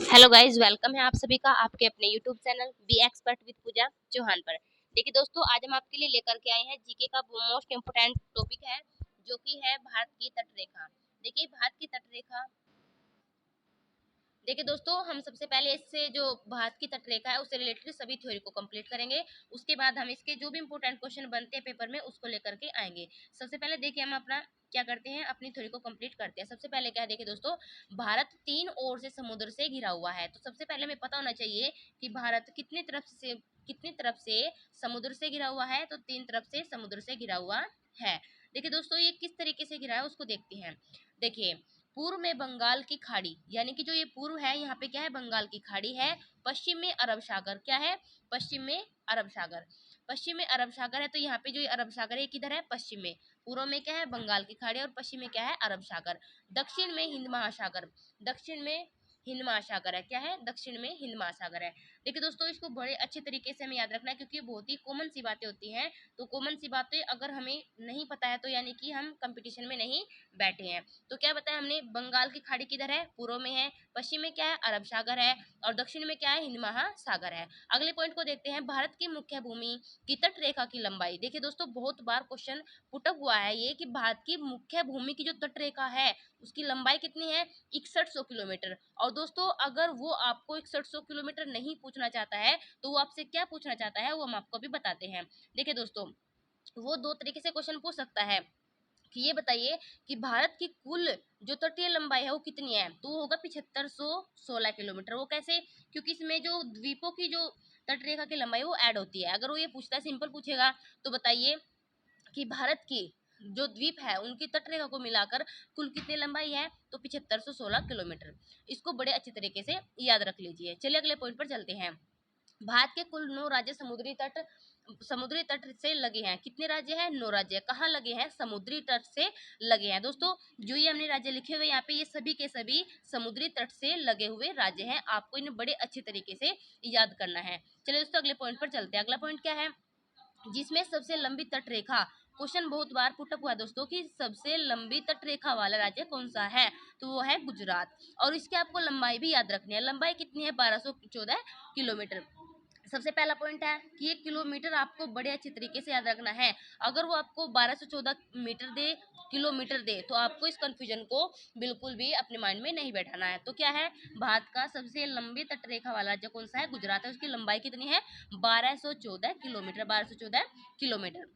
Hello guys, welcome है आप सभी का आपके अपने YouTube channel be expert with Pooja Chauhan पर। देखिए दोस्तों, आज हम आपके लिए लेकर के आए हैं जीके का मोस्ट इम्पोर्टेंट टॉपिक है, जो कि है भारत की तटरेखा। देखिए भारत की तटरेखा, देखिए दोस्तों, हम सबसे पहले इससे जो भारत की तटरेखा है उससे रिलेटेड सभी थ्योरी को कंप्लीट करेंगे। उसके बाद हम इसके जो भी इंपॉर्टेंट क्वेश्चन बनते हैं पेपर में उसको लेकर के आएंगे। सबसे पहले देखिए हम अपना क्या करते हैं, अपनी थ्योरी को कंप्लीट करते हैं। सबसे पहले क्या है, देखिए दोस्तों, भारत तीन ओर से समुद्र से घिरा हुआ है। तो सबसे पहले हमें पता होना चाहिए कि भारत कितनी तरफ से समुद्र से घिरा हुआ है। तो तीन तरफ से समुद्र से घिरा हुआ है। देखिए दोस्तों, ये किस तरीके से घिरा है उसको देखते हैं। देखिए, पूर्व में बंगाल की खाड़ी, यानी कि जो ये पूर्व है यहाँ पे क्या है, बंगाल की खाड़ी है। पश्चिम में अरब सागर, क्या है, पश्चिम में अरब सागर। पश्चिम में अरब सागर है, तो यहाँ पे जो ये अरब सागर है किधर है, पश्चिम में। पूर्व में क्या है, बंगाल की खाड़ी, और पश्चिम में क्या है, अरब सागर। दक्षिण में हिंद महासागर, दक्षिण में हिंद महासागर है, क्या है, दक्षिण में हिंद महासागर है। देखिए दोस्तों, इसको बड़े अच्छे तरीके से हमें याद रखना है, क्योंकि ये बहुत ही कॉमन सी बातें होती हैं। तो कॉमन सी बातें अगर हमें नहीं पता है तो यानी कि हम कंपटीशन में नहीं बैठे हैं। तो क्या बताया हमने, बंगाल की खाड़ी किधर है, पूर्व में है। पश्चिम में क्या है, अरब सागर है। और दक्षिण में क्या है, हिंद महासागर है। अगले पॉइंट को देखते हैं, भारत की मुख्य भूमि की तट रेखा की लंबाई। देखिए दोस्तों, बहुत बार क्वेश्चन पुटअप हुआ है ये कि भारत की मुख्य भूमि की जो तट रेखा है उसकी लंबाई कितनी है, 6100 किलोमीटर। और दोस्तों, अगर वो आपको 6100 किलोमीटर नहीं पूछना चाहता है तो वो आपसे क्या पूछना चाहता है, वो हम आपको भी बताते हैं। देखिए दोस्तों, वो दो तरीके से क्वेश्चन पूछ सकता है कि ये बताइए कि भारत की कुल जो तटीय लंबाई है वो कितनी है। तो वो होगा 7516 किलोमीटर। वो कैसे, क्योंकि इसमें जो द्वीपों की जो तटरेखा की लंबाई वो ऐड होती है। अगर वो ये पूछता है, सिंपल पूछेगा, तो बताइए कि भारत की जो द्वीप है उनकी तटरेखा को मिलाकर कुल कितनी लंबाई है, तो 7516 किलोमीटर। इसको बड़े अच्छे तरीके से याद रख लीजिए। चलिए अगले पॉइंट पर चलते हैं। भारत के कुल 9 राज्य समुद्री तट से लगे हैं। कितने राज्य हैं, 9 राज्य। कहाँ लगे हैं, समुद्री तट से लगे हैं। दोस्तों, जो ये हमने राज्य लिखे हुए यहाँ पे, ये सभी के सभी समुद्री तट से लगे हुए राज्य हैं। आपको इन्हें बड़े अच्छे तरीके से याद करना है। चलिए दोस्तों, अगले पॉइंट पर चलते हैं। अगला पॉइंट क्या है, जिसमें सबसे लंबी तट रेखा। क्वेश्चन बहुत बार पुटअप हुआ है दोस्तों कि सबसे लंबी तट रेखा वाला राज्य कौन सा है, तो वो है गुजरात। और इसके आपको लंबाई भी याद रखनी है। लंबाई कितनी है, 1214 किलोमीटर। सबसे पहला पॉइंट है कि ये किलोमीटर आपको बड़े अच्छे तरीके से याद रखना है। अगर वो आपको 1214 मीटर दे, किलोमीटर दे, तो आपको इस कंफ्यूजन को बिल्कुल भी अपने माइंड में नहीं बैठाना है। तो क्या है, भारत का सबसे लंबी तटरेखा वाला राज्य कौन सा है, गुजरात है। उसकी लंबाई कितनी है, 1214 किलोमीटर, 1214 किलोमीटर।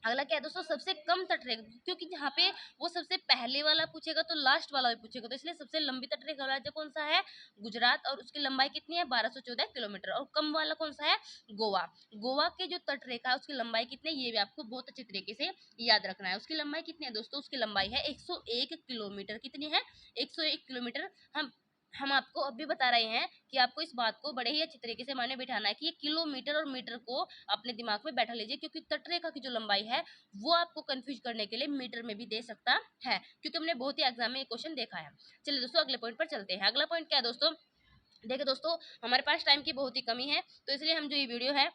अगला क्या है दोस्तों, सबसे कम तटरेखा, क्योंकि यहाँ पे वो सबसे पहले वाला पूछेगा तो लास्ट वाला भी पूछेगा, तो इसलिए सबसे लंबी तटरेखा वाला राज्य कौन सा है, गुजरात। और उसकी लंबाई कितनी है, 1214 किलोमीटर। और कम वाला कौन सा है, गोवा। गोवा के जो तटरेखा है उसकी लंबाई कितनी है, ये भी आपको बहुत अच्छे तरीके से याद रखना है। उसकी लंबाई कितनी है दोस्तों, उसकी लंबाई है 101 किलोमीटर। कितनी है, 101 किलोमीटर। हम आपको अभी बता रहे हैं कि आपको इस बात को बड़े ही अच्छे तरीके से माने बिठाना है कि ये किलोमीटर और मीटर को अपने दिमाग में बैठा लीजिए, क्योंकि तटरेखा की जो लंबाई है वो आपको कंफ्यूज करने के लिए मीटर में भी दे सकता है, क्योंकि हमने बहुत ही एग्जाम में ये क्वेश्चन देखा है। चलिए दोस्तों, अगले पॉइंट पर चलते हैं। अगला पॉइंट क्या है दोस्तों, देखिए दोस्तों, हमारे पास टाइम की बहुत ही कमी है, तो इसलिए हम जो ये वीडियो है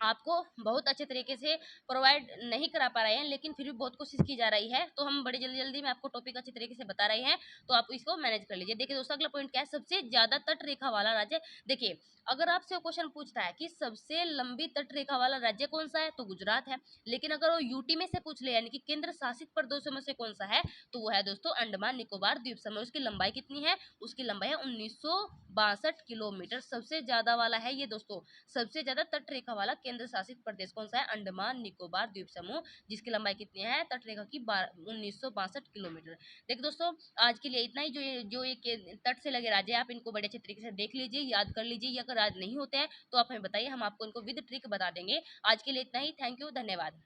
आपको बहुत अच्छे तरीके से प्रोवाइड नहीं करा पा रहे हैं, लेकिन फिर भी बहुत कोशिश की जा रही है। तो हम बड़ी जल्दी जल्दी में आपको टॉपिक अच्छे तरीके से बता रहे हैं, तो आप इसको मैनेज कर लीजिए। देखिए दोस्तों, अगला पॉइंट क्या है, सबसे ज्यादा तट रेखा वाला राज्य। देखिए, अगर आपसे क्वेश्चन पूछता है कि सबसे लंबी तट रेखा वाला राज्य कौन सा है, तो गुजरात है। लेकिन अगर वो यूटी में से पूछ ले, यानी कि केंद्र शासित प्रदेशों में से कौन सा है, तो वो है दोस्तों अंडमान निकोबार द्वीप समूह। उसकी लंबाई कितनी है, उसकी लंबाई है 1962 किलोमीटर। सबसे ज्यादा वाला है ये दोस्तों, सबसे ज्यादा तट रेखा वाला केंद्र शासित प्रदेश कौन सा है, अंडमान निकोबार द्वीप समूह, जिसकी लंबाई कितनी है, तट रेखा की 1962 किलोमीटर। देखिए दोस्तों, आज के लिए इतना ही। जो ये तट से लगे राज्य, आप इनको बड़े अच्छे तरीके से देख लीजिए, याद कर लीजिए। ये अगर आज नहीं होते हैं तो आप हमें बताइए, हम आपको इनको विद ट्रिक बता देंगे। आज के लिए इतना ही। थैंक यू, धन्यवाद।